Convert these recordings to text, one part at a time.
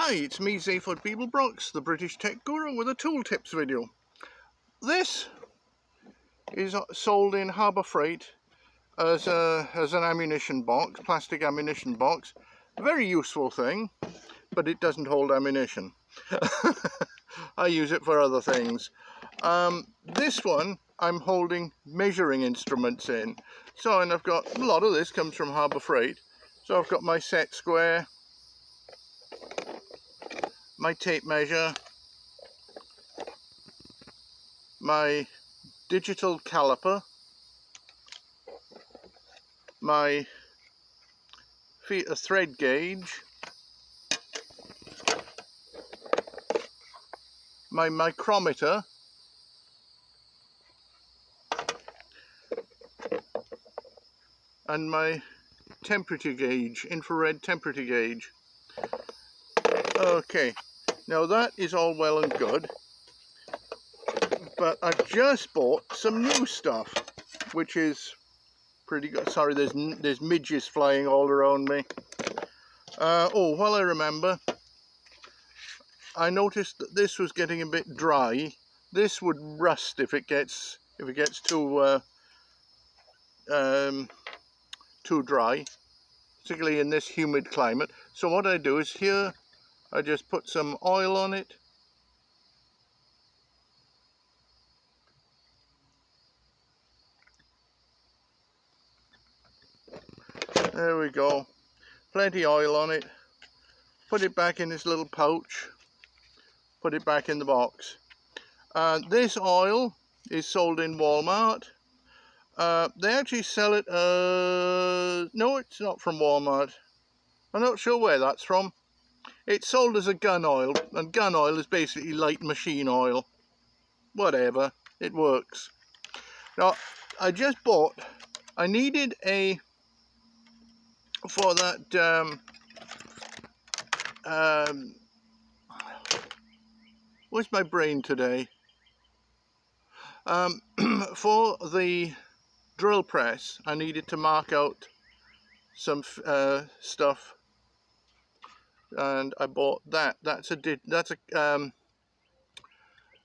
Hi, it's me, Zayford Beeblebrox, the British Tech Guru, with a tool tips video. This is sold in Harbour Freight as an ammunition box, plastic ammunition box. A very useful thing, but it doesn't hold ammunition. I use it for other things. This one I'm holding measuring instruments in. So, and I've got a lot of this comes from Harbour Freight. So I've got my set square, my tape measure, my digital caliper, my thread gauge, my micrometer, and my temperature gauge, infrared temperature gauge. Okay, now that is all well and good, but I've just bought some new stuff, which is pretty good. Sorry, there's midges flying all around me. Oh, well, I remember, I noticed that this was getting a bit dry. This would rust if it gets too dry, particularly in this humid climate. So what I do is here I just put some oil on it. There we go. Plenty oil on it. Put it back in this little pouch. Put it back in the box. This oil is sold in Walmart. They actually sell it, no, it's not from Walmart. I'm not sure where that's from. It's sold as a gun oil, and gun oil is basically light machine oil. Whatever, it works. Now, I just bought, I needed a, for that, where's my brain today? For the drill press, I needed to mark out some stuff, and I bought that. That's a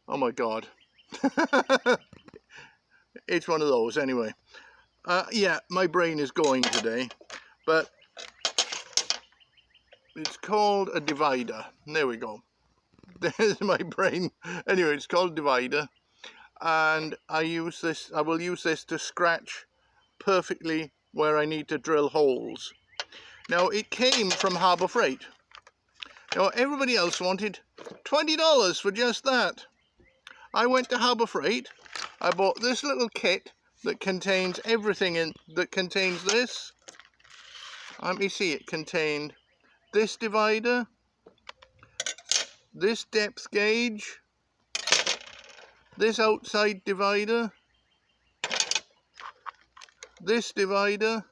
oh my god. It's one of those anyway. Yeah, my brain is going today, but it's called a divider. There we go. There's my brain. Anyway, it's called a divider, and I will use this to scratch perfectly where I need to drill holes. Now, it came from Harbour Freight. Now, everybody else wanted $20 for just that. I went to Harbour Freight. I bought this little kit that contains everything that contains this. Let me see, it contained this divider, this depth gauge, this outside divider, this divider,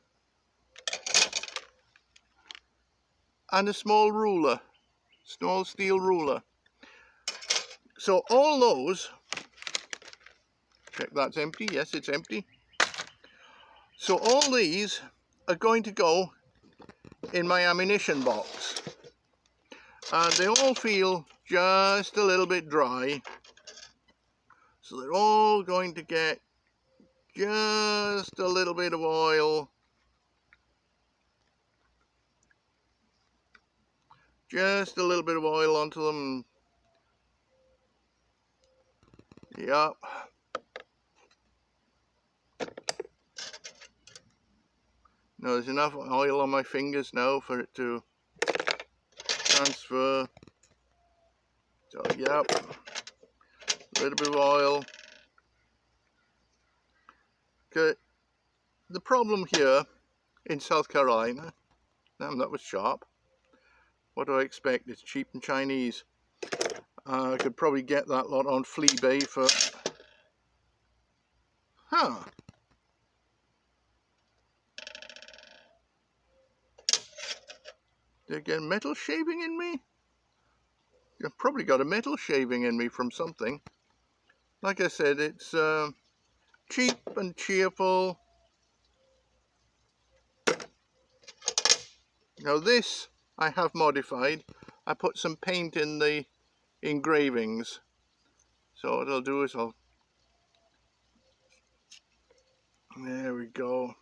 and a small ruler, small steel ruler. So all those, check that's empty, yes it's empty. So all these are going to go in my ammunition box. And they all feel just a little bit dry. So they're all going to get just a little bit of oil. Just a little bit of oil onto them. Yep. Now there's enough oil on my fingers now for it to transfer. So yep, a little bit of oil. Okay. The problem here in South Carolina, damn, that was sharp. What do I expect? It's cheap and Chinese. I could probably get that lot on Fleabay for, Did I get metal shaving in me? I've probably got a metal shaving in me from something. Like I said, it's cheap and cheerful. Now this I have modified. I put some paint in the engravings. So what I'll do is there we go.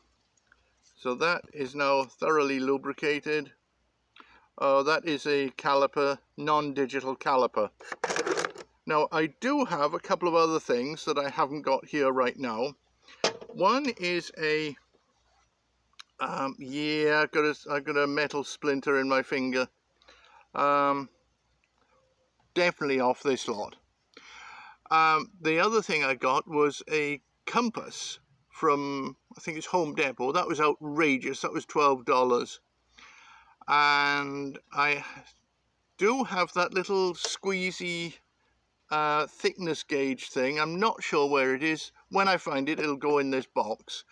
So that is now thoroughly lubricated. That is a caliper, non-digital caliper. Now I do have a couple of other things that I haven't got here right now. One is a yeah, I got a metal splinter in my finger. Definitely off this lot. The other thing I got was a compass from, I think it's Home Depot. That was outrageous. That was $12. And I do have that little squeezy thickness gauge thing. I'm not sure where it is. When I find it, it'll go in this box.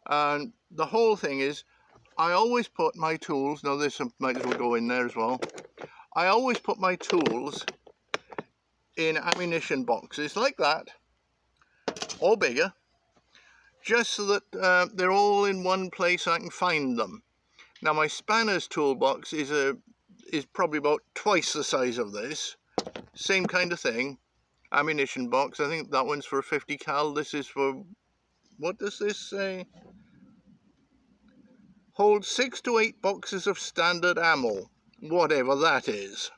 And the whole thing is, I always put my tools, now this might as well go in there as well. I always put my tools in ammunition boxes like that, or bigger, just so that they're all in one place I can find them. Now my spanner's toolbox is probably about twice the size of this. Same kind of thing. Ammunition box. I think that one's for a 50 cal. This is for, what does this say? Holds 6 to 8 boxes of standard ammo, whatever that is.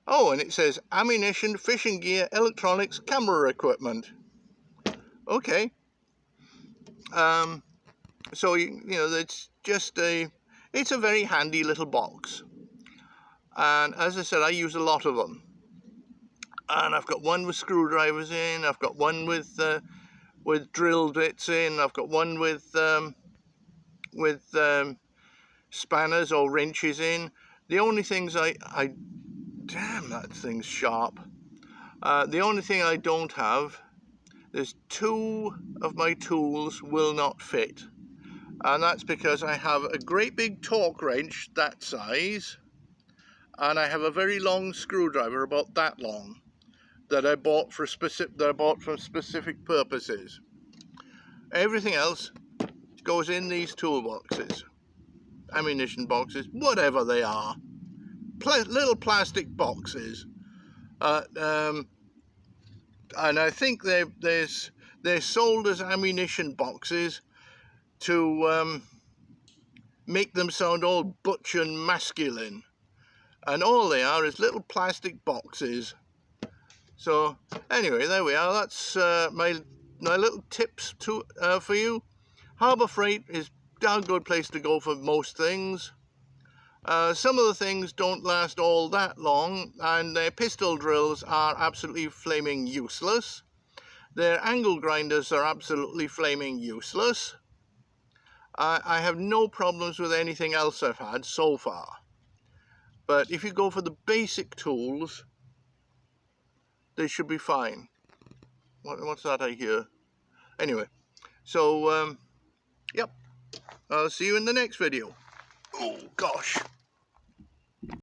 Oh, and it says ammunition, fishing gear, electronics, camera equipment. Okay. So you know, it's just it's a very handy little box. And as I said, I use a lot of them. And I've got one with screwdrivers in. I've got one with drill bits in. I've got one with spanners or wrenches in. The only things damn, that thing's sharp. The only thing I don't have, there's 2 of my tools will not fit. And that's because I have a great big torque wrench that size, and I have a very long screwdriver about that long that I bought for specific purposes. Everything else goes in these toolboxes, ammunition boxes, whatever they are, little plastic boxes. And I think they're sold as ammunition boxes to make them sound all butch and masculine, and all they are is little plastic boxes. So anyway, there we are. That's my little tips for you. Harbour Freight is a darn good place to go for most things. Some of the things don't last all that long, and their pistol drills are absolutely flaming useless. Their angle grinders are absolutely flaming useless. I have no problems with anything else I've had so far. But if you go for the basic tools, they should be fine. What's that I hear? Anyway, so, yep. I'll see you in the next video. Oh, gosh.